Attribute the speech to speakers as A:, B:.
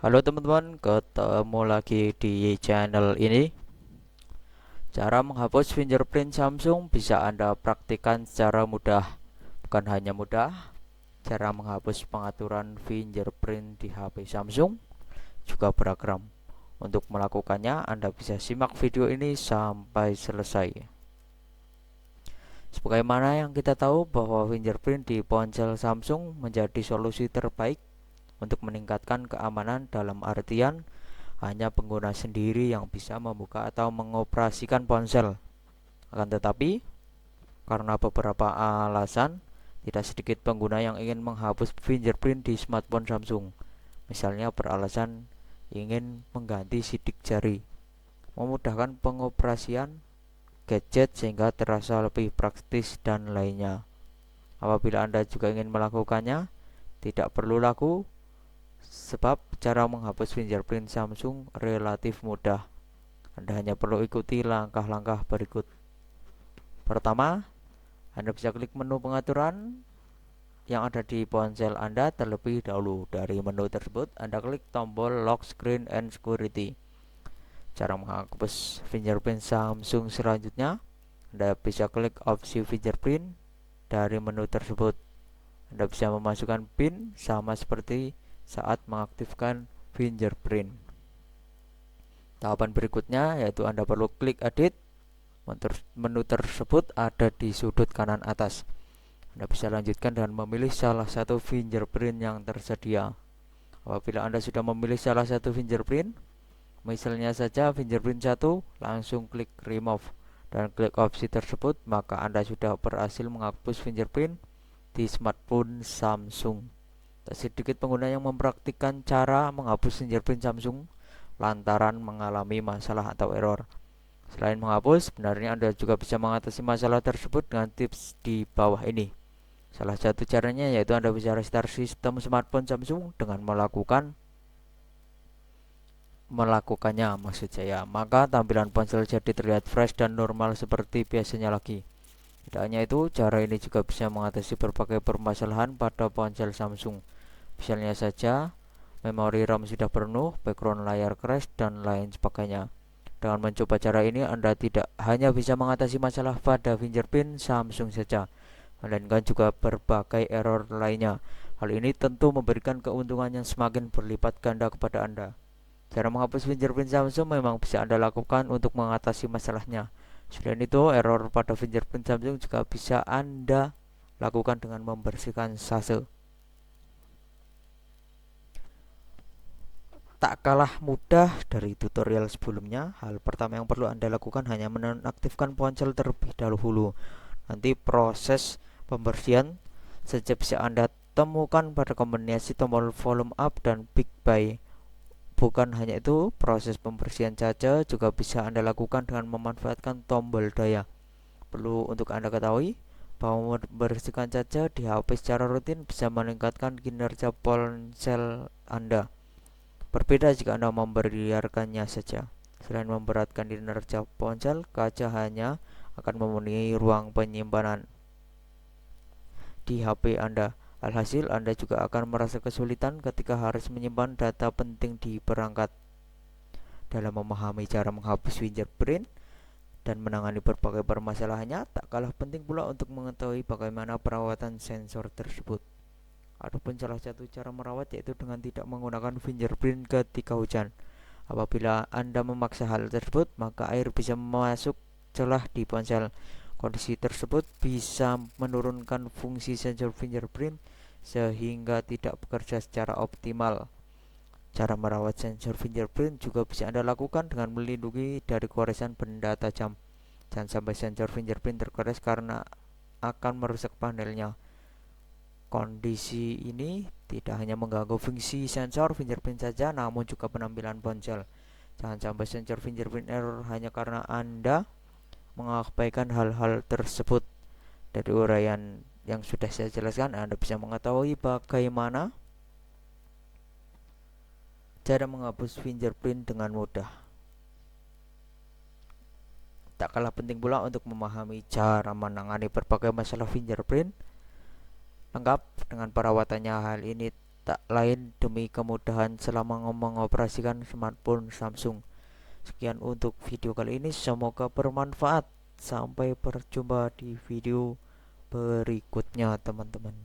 A: Halo teman-teman, ketemu lagi di channel ini. Cara menghapus fingerprint Samsung bisa Anda praktikkan secara mudah. Bukan hanya mudah, cara menghapus pengaturan fingerprint di HP Samsung juga beragam. Untuk melakukannya, Anda bisa simak video ini sampai selesai. Sebagaimana yang kita tahu bahwa fingerprint di ponsel Samsung menjadi solusi terbaik untuk meningkatkan keamanan dalam artian hanya pengguna sendiri yang bisa membuka atau mengoperasikan ponsel. Akan tetapi, karena beberapa alasan, tidak sedikit pengguna yang ingin menghapus fingerprint di smartphone Samsung. Misalnya beralasan ingin mengganti sidik jari, memudahkan pengoperasian gadget sehingga terasa lebih praktis dan lainnya. Apabila Anda juga ingin melakukannya, tidak perlu laku sebab cara menghapus fingerprint Samsung relatif mudah. Anda hanya perlu ikuti langkah-langkah berikut. Pertama, Anda bisa klik menu pengaturan yang ada di ponsel Anda terlebih dahulu. Dari menu tersebut, Anda klik tombol Lock Screen and Security. Cara menghapus fingerprint Samsung selanjutnya, Anda bisa klik opsi fingerprint dari menu tersebut. Anda bisa memasukkan PIN sama seperti saat mengaktifkan fingerprint. Tahapan berikutnya yaitu Anda perlu klik Edit. Menu tersebut ada di sudut kanan atas. Anda bisa lanjutkan dengan memilih salah satu fingerprint yang tersedia. Apabila Anda sudah memilih salah satu fingerprint, misalnya saja fingerprint 1, langsung klik Remove dan klik opsi tersebut, maka Anda sudah berhasil menghapus fingerprint di smartphone Samsung. Tak sedikit pengguna yang mempraktikkan cara menghapus fingerprint Samsung lantaran mengalami masalah atau error. Selain menghapus, sebenarnya Anda juga bisa mengatasi masalah tersebut dengan tips di bawah ini. Salah satu caranya yaitu Anda bisa restart sistem smartphone Samsung dengan melakukannya maksud saya. Maka tampilan ponsel jadi terlihat fresh dan normal seperti biasanya lagi. Tidak hanya itu, cara ini juga bisa mengatasi berbagai permasalahan pada ponsel Samsung. Misalnya saja, memori RAM sudah penuh, background layar crash, dan lain sebagainya. Dengan mencoba cara ini, Anda tidak hanya bisa mengatasi masalah pada fingerprint Samsung saja, melainkan juga berbagai error lainnya. Hal ini tentu memberikan keuntungan yang semakin berlipat ganda kepada Anda. Cara menghapus fingerprint Samsung memang bisa Anda lakukan untuk mengatasi masalahnya. Selain itu, error pada fingerprint Samsung juga bisa Anda lakukan dengan membersihkan sase. Tak kalah mudah dari tutorial sebelumnya, hal pertama yang perlu Anda lakukan hanya menonaktifkan ponsel terlebih dahulu. Nanti proses pembersihan saja bisa Anda temukan pada kombinasi tombol volume up dan big buy. Bukan hanya itu, proses pembersihan saja juga bisa Anda lakukan dengan memanfaatkan tombol daya. Perlu untuk Anda ketahui bahwa membersihkan caca di HP secara rutin bisa meningkatkan kinerja ponsel Anda. Berbeda jika Anda membiarkannya saja. Selain memberatkan kinerja ponsel, kaca hanya akan memenuhi ruang penyimpanan di HP Anda. Alhasil, Anda juga akan merasa kesulitan ketika harus menyimpan data penting di perangkat. Dalam memahami cara menghapus fingerprint dan menangani berbagai permasalahannya, tak kalah penting pula untuk mengetahui bagaimana perawatan sensor tersebut. Adapun salah satu cara merawat yaitu dengan tidak menggunakan fingerprint ketika hujan. Apabila Anda memaksa hal tersebut, maka air bisa masuk celah di ponsel. Kondisi tersebut bisa menurunkan fungsi sensor fingerprint sehingga tidak bekerja secara optimal. Cara merawat sensor fingerprint juga bisa Anda lakukan dengan melindungi dari goresan benda tajam. Jangan sampai sensor fingerprint tergores karena akan merusak panelnya. Kondisi ini tidak hanya mengganggu fungsi sensor fingerprint saja, namun juga penampilan ponsel. Jangan sampai sensor fingerprint error hanya karena Anda mengabaikan hal-hal tersebut. Dari uraian yang sudah saya jelaskan, Anda bisa mengetahui bagaimana cara menghapus fingerprint dengan mudah. Tak kalah penting pula untuk memahami cara menangani berbagai masalah fingerprint lengkap dengan perawatannya. Hal ini tak lain demi kemudahan selama mengoperasikan smartphone Samsung. Sekian untuk video kali ini, semoga bermanfaat. Sampai berjumpa di video berikutnya, teman-teman.